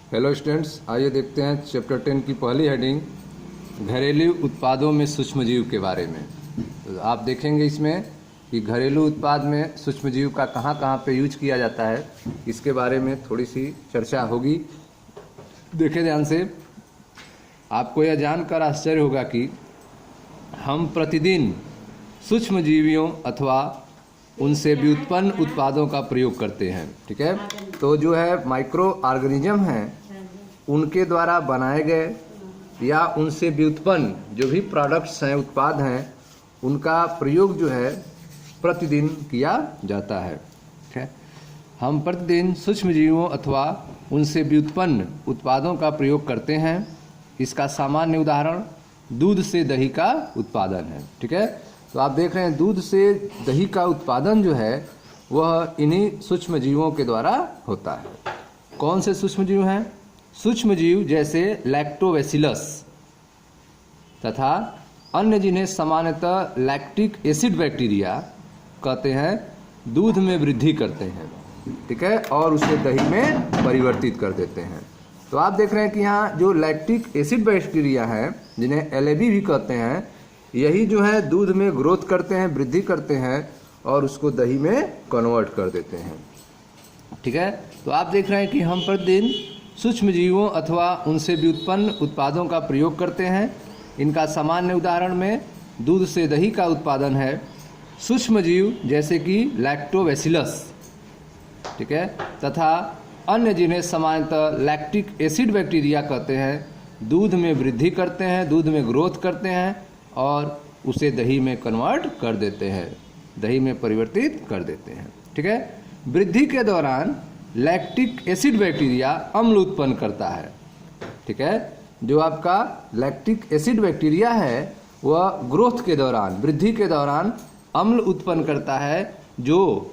Hello students, आइए देखते हैं चैप्टर 10 की पहली हेडिंग घरेलू उत्पादों में सूक्ष्मजीव के बारे में। तो आप देखेंगे इसमें कि घरेलू उत्पाद में सूक्ष्मजीव का कहाँ कहाँ पे यूज किया जाता है, इसके बारे में थोड़ी सी चर्चा होगी। देखें ध्यान से, आपको यह जानकर आश्चर्य होगा कि हम प्रतिदिन सूक्ष्मजीवियों अथवा उनसे व्युत्पन्न उत्पादों का प्रयोग करते हैं। ठीक है, तो जो है माइक्रो ऑर्गेनिज्म हैं, उनके द्वारा बनाए गए या उनसे व्युत्पन्न जो भी प्रोडक्ट्स हैं, उत्पाद हैं, उनका प्रयोग जो है प्रतिदिन किया जाता है। ठीक है, हम प्रतिदिन सूक्ष्मजीवों अथवा उनसे व्युत्पन्न उत्पादों का प्रयोग करते हैं। इसका सामान्य उदाहरण दूध से दही का उत्पादन है। ठीक है, तो आप देख रहे हैं दूध से दही का उत्पादन जो है वह इन्हीं सूक्ष्मजीवों के द्वारा होता है। कौन से सूक्ष्मजीव हैं? सूक्ष्मजीव जैसे लैक्टोबैसिलस तथा अन्य जिन्हें सामान्यतः लैक्टिक एसिड बैक्टीरिया कहते हैं, दूध में वृद्धि करते हैं। ठीक है, और उसे दही में परिवर्तित कर देते हैं। तो आप देख रहे हैं कि यहाँ जो लैक्टिक एसिड बैक्टीरिया है, जिन्हें LAB भी कहते हैं, यही जो है दूध में ग्रोथ करते हैं, वृद्धि करते हैं और उसको दही में कन्वर्ट कर देते हैं। ठीक है, तो आप देख रहे हैं कि हम प्रतिदिन सूक्ष्मजीवों अथवा उनसे व्युत्पन्न उत्पादों का प्रयोग करते हैं। इनका सामान्य उदाहरण में दूध से दही का उत्पादन है। सूक्ष्मजीव जैसे कि लैक्टोबैसिलस, ठीक है, तथा अन्य जिन्हें सामान्यतः लैक्टिक एसिड बैक्टीरिया कहते हैं, दूध में वृद्धि करते हैं, दूध में ग्रोथ करते हैं और उसे दही में कन्वर्ट कर देते हैं, दही में परिवर्तित कर देते हैं। ठीक है, वृद्धि के दौरान लैक्टिक एसिड बैक्टीरिया अम्ल उत्पन्न करता है। ठीक है, जो आपका लैक्टिक एसिड बैक्टीरिया है वह ग्रोथ के दौरान, वृद्धि के दौरान अम्ल उत्पन्न करता है, जो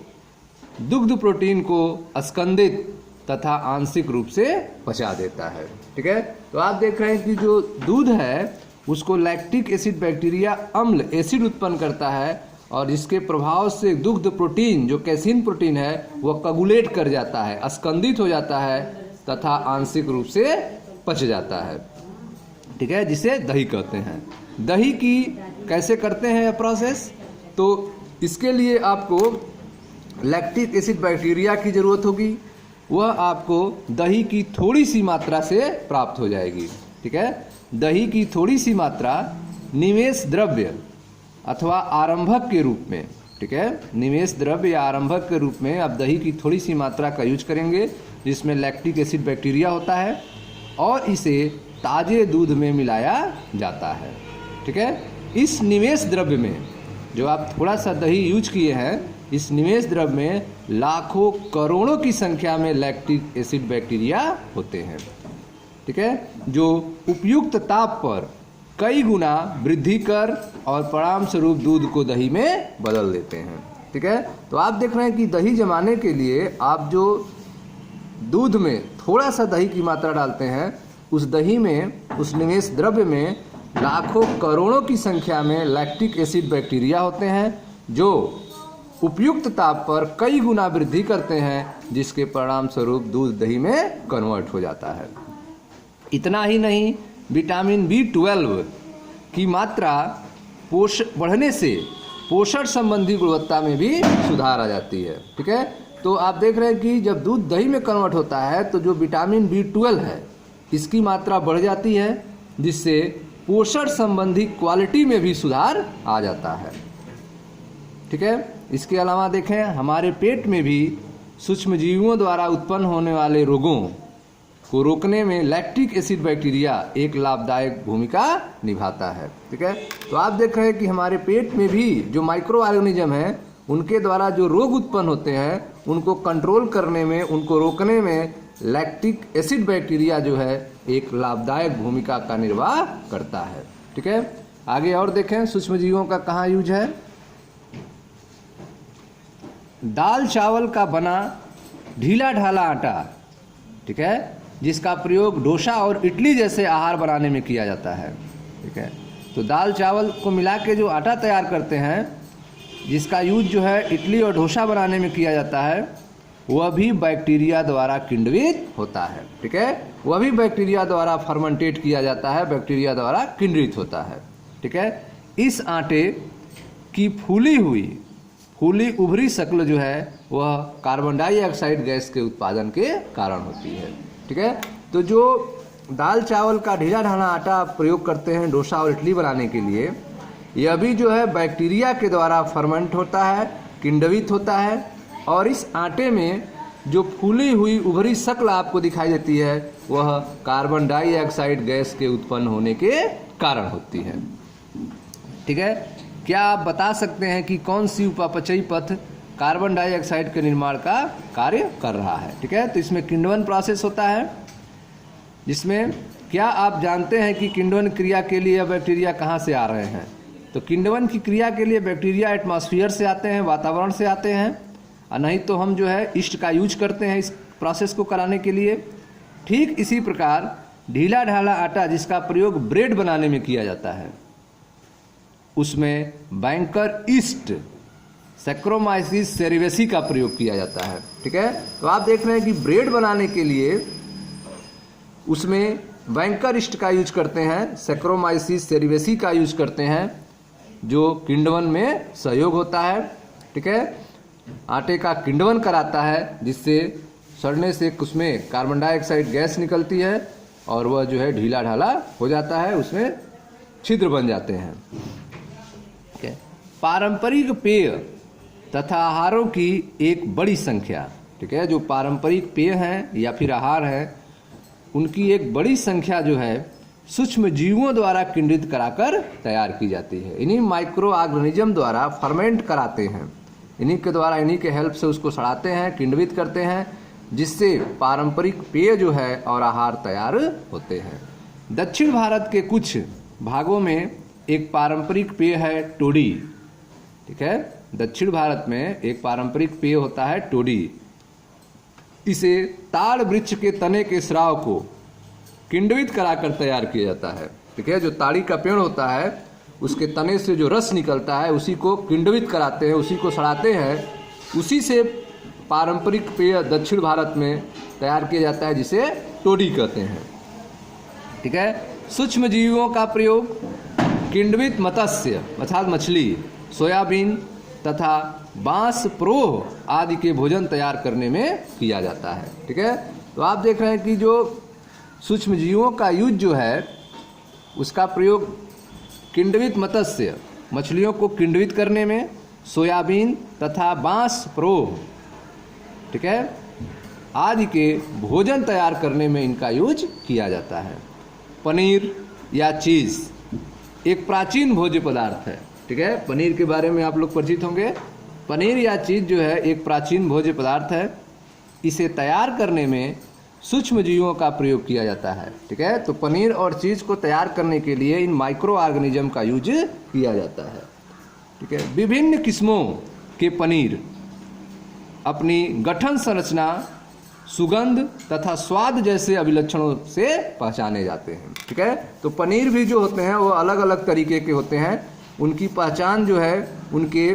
दुग्ध प्रोटीन को स्कंदित तथा आंशिक रूप से पचा देता है। ठीक है, तो आप देख रहे हैं कि जो दूध है उसको लैक्टिक एसिड बैक्टीरिया अम्ल एसिड उत्पन्न करता है और इसके प्रभाव से दुग्ध प्रोटीन जो कैसीन प्रोटीन है वह कगुलेट कर जाता है, स्कंदित हो जाता है तथा आंशिक रूप से पच जाता है। ठीक है, जिसे दही कहते हैं। दही की कैसे करते हैं यह प्रोसेस? तो इसके लिए आपको लैक्टिक एसिड बैक्टीरिया की जरूरत होगी, वह आपको दही की थोड़ी सी मात्रा से प्राप्त हो जाएगी। ठीक है, दही की थोड़ी सी मात्रा निवेश द्रव्य अथवा आरंभक के रूप में, ठीक है, निवेश द्रव्य या आरंभक के रूप में आप दही की थोड़ी सी मात्रा का यूज करेंगे जिसमें लैक्टिक एसिड बैक्टीरिया होता है और इसे ताजे दूध में मिलाया जाता है। ठीक है, इस निवेश द्रव्य में जो आप थोड़ा सा दही यूज किए हैं, इस निवेश द्रव्य में लाखों करोड़ों की संख्या में लैक्टिक एसिड बैक्टीरिया होते हैं। ठीक है, जो उपयुक्त ताप पर कई गुना वृद्धि कर और परिणाम स्वरूप दूध को दही में बदल देते हैं। ठीक है, तो आप देख रहे हैं कि दही जमाने के लिए आप जो दूध में थोड़ा सा दही की मात्रा डालते हैं, उस दही में, उस निवेश द्रव्य में लाखों करोड़ों की संख्या में लैक्टिक एसिड बैक्टीरिया होते हैं, जो उपयुक्त ताप पर कई गुना वृद्धि करते हैं, जिसके परिणाम स्वरूप दूध दही में कन्वर्ट हो जाता है। इतना ही नहीं, विटामिन B12 की मात्रा बढ़ने से पोषण संबंधी गुणवत्ता में भी सुधार आ जाती है। ठीक है, तो आप देख रहे हैं कि जब दूध दही में कन्वर्ट होता है तो जो विटामिन B12 है इसकी मात्रा बढ़ जाती है, जिससे पोषण संबंधी क्वालिटी में भी सुधार आ जाता है। ठीक है, इसके अलावा देखें, हमारे पेट में भी सूक्ष्मजीवियों द्वारा उत्पन्न होने वाले रोगों को रोकने में लैक्टिक एसिड बैक्टीरिया एक लाभदायक भूमिका निभाता है। ठीक है, तो आप देख रहे हैं कि हमारे पेट में भी जो माइक्रो ऑर्गेनिज्म हैं, उनके द्वारा जो रोग उत्पन्न होते हैं उनको कंट्रोल करने में, उनको रोकने में लैक्टिक एसिड बैक्टीरिया जो है एक लाभदायक भूमिका का निर्वाह करता है। ठीक है, आगे और देखें सूक्ष्मजीवों का कहाँ यूज है। दाल चावल का बना ढीला ढाला आटा, ठीक है, जिसका प्रयोग डोसा और इडली जैसे आहार बनाने में किया जाता है। ठीक है, तो दाल चावल को मिला के जो आटा तैयार करते हैं, जिसका यूज जो है इडली और डोसा बनाने में किया जाता है, वह भी बैक्टीरिया द्वारा किण्वित होता है। ठीक है, वह भी बैक्टीरिया द्वारा फर्मेंटेट किया जाता है, बैक्टीरिया द्वारा किण्वित होता है। ठीक है, इस आटे की फूली उभरी शक्ल जो है वह कार्बन डाइऑक्साइड गैस के उत्पादन के कारण होती है। ठीक है, तो जो दाल चावल का ढीला ढाला आटा प्रयोग करते हैं डोसा और इडली बनाने के लिए, यह भी जो है बैक्टीरिया के द्वारा फर्मेंट होता है, किण्वित होता है, और इस आटे में जो फूली हुई उभरी शक्ल आपको दिखाई देती है वह कार्बन डाइऑक्साइड गैस के उत्पन्न होने के कारण होती है। ठीक है, क्या आप बता सकते हैं कि कौन सी उपापचयी पथ कार्बन डाइऑक्साइड के निर्माण का कार्य कर रहा है? ठीक है, तो इसमें किण्वन प्रोसेस होता है, जिसमें क्या आप जानते हैं कि किण्वन क्रिया के लिए बैक्टीरिया कहाँ से आ रहे हैं? तो किण्वन की क्रिया के लिए बैक्टीरिया एटमॉस्फेयर से आते हैं, वातावरण से आते हैं, और नहीं तो हम जो है ईस्ट का यूज करते हैं इस प्रोसेस को कराने के लिए। ठीक इसी प्रकार ढीला ढाला आटा जिसका प्रयोग ब्रेड बनाने में किया जाता है, उसमें बैंकर ईस्ट सैक्रोमाइसिस सेरेवेसी का प्रयोग किया जाता है। ठीक है, तो आप देख रहे हैं कि ब्रेड बनाने के लिए उसमें बैंकर ईस्ट का यूज करते हैं, सैक्रोमाइसिस सेरेवेसी का यूज करते हैं, जो किण्वन में सहयोग होता है। ठीक है, आटे का किण्वन कराता है, जिससे सड़ने से उसमें कार्बन डाइऑक्साइड गैस निकलती है और वह जो है ढीला ढाला हो जाता है, उसमें छिद्र बन जाते हैं। ठीक है, पारंपरिक पेय तथा आहारों की एक बड़ी संख्या, ठीक है, जो पारंपरिक पेय हैं या फिर आहार हैं, उनकी एक बड़ी संख्या जो है सूक्ष्म जीवों द्वारा किण्वित कराकर तैयार की जाती है। इन्हीं माइक्रो ऑर्गेनिज्म द्वारा फर्मेंट कराते हैं, इन्हीं के द्वारा, इन्हीं के हेल्प से उसको सड़ाते हैं, किण्वित करते हैं, जिससे पारंपरिक पेय जो है और आहार तैयार होते हैं। दक्षिण भारत के कुछ भागों में एक पारंपरिक पेय है टोडी। ठीक है, दक्षिण भारत में एक पारंपरिक पेय होता है टोडी। इसे ताड़ वृक्ष के तने के स्राव को किण्वित कराकर तैयार किया जाता है। ठीक है, जो ताड़ी का पेड़ होता है उसके तने से जो रस निकलता है उसी को किण्वित कराते हैं, उसी को सड़ाते हैं, उसी से पारंपरिक पेय दक्षिण भारत में तैयार किया जाता है, जिसे टोडी कहते हैं। ठीक है, सूक्ष्म जीवों का प्रयोग किण्वित मत्स्य अर्थात मछली, सोयाबीन तथा बांस प्रोह आदि के भोजन तैयार करने में किया जाता है। ठीक है, तो आप देख रहे हैं कि जो सूक्ष्म जीवों का यूज जो है उसका प्रयोग किण्वित मत्स्य मछलियों को किण्वित करने में, सोयाबीन तथा बांस प्रोह, ठीक है, आदि के भोजन तैयार करने में इनका यूज किया जाता है। पनीर या चीज़ एक प्राचीन भोज्य पदार्थ है। ठीक है, पनीर के बारे में आप लोग परिचित होंगे। पनीर या चीज़ जो है एक प्राचीन भोज्य पदार्थ है। इसे तैयार करने में सूक्ष्म जीवों का प्रयोग किया जाता है। ठीक है, तो पनीर और चीज़ को तैयार करने के लिए इन माइक्रो ऑर्गेनिज्म का यूज किया जाता है। ठीक है, विभिन्न किस्मों के पनीर अपनी गठन संरचना, सुगंध तथा स्वाद जैसे अभिलक्षणों से पहचाने जाते हैं। ठीक है, तो पनीर भी जो होते हैं वो अलग अलग तरीके के होते हैं। उनकी पहचान जो है उनके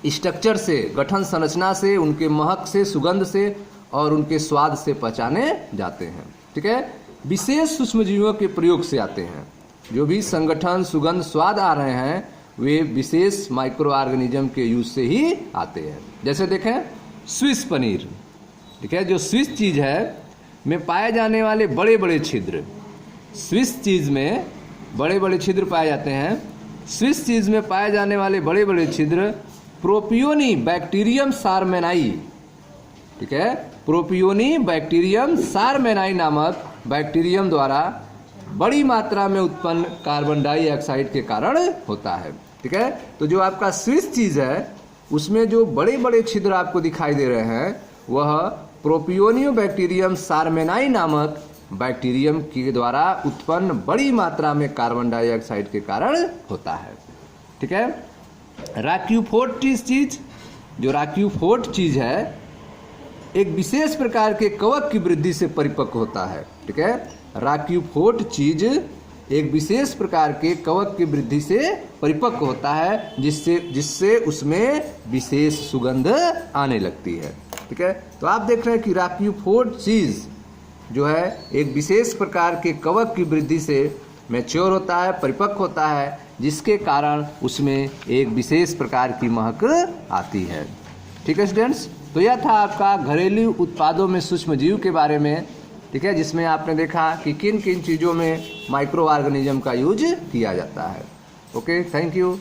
स्ट्रक्चर से, गठन संरचना से, उनके महक से, सुगंध से और उनके स्वाद से पहचाने जाते हैं। ठीक है, विशेष सूक्ष्मजीवों के प्रयोग से आते हैं। जो भी संगठन, सुगंध, स्वाद आ रहे हैं वे विशेष माइक्रो ऑर्गेनिज्म के यूज से ही आते हैं। जैसे देखें स्विस पनीर, ठीक है, जो स्विस चीज़ है में पाए जाने वाले बड़े बड़े छिद्र, स्विस चीज़ में बड़े बड़े छिद्र पाए जाते हैं। स्विस चीज़ में पाए जाने वाले बड़े बड़े छिद्र प्रोपियोनी बैक्टीरियम सारमेनाई, ठीक है, प्रोपियोनी बैक्टीरियम सारमेनाई नामक बैक्टीरियम द्वारा बड़ी मात्रा में उत्पन्न कार्बन डाइऑक्साइड के कारण होता है। ठीक है, तो जो आपका स्विस चीज़ है उसमें जो बड़े बड़े छिद्र आपको दिखाई दे रहे हैं वह प्रोपियोनियो बैक्टीरियम सारमेनाई नामक बैक्टीरियम के द्वारा उत्पन्न बड़ी मात्रा में कार्बन डाइऑक्साइड के कारण होता है। ठीक है, राक्यूफोर्ट चीज, जो राक्यूफोर्ट चीज है एक विशेष प्रकार के कवक की वृद्धि से परिपक्व होता है। ठीक है, राक्यूफोर्ट चीज एक विशेष प्रकार के कवक की वृद्धि से परिपक्व होता है, जिससे उसमें विशेष सुगंध आने लगती है। ठीक है। तो आप देख रहे हैं कि राक्यूफोर्ड चीज़ जो है एक विशेष प्रकार के कवक की वृद्धि से मैच्योर होता है, परिपक्व होता है, जिसके कारण उसमें एक विशेष प्रकार की महक आती है। ठीक है स्टूडेंट्स, तो यह था आपका घरेलू उत्पादों में सूक्ष्मजीव के बारे में, ठीक है, जिसमें आपने देखा कि किन किन चीज़ों में माइक्रो ऑर्गेनिज्म का यूज किया जाता है। Okay, thank you.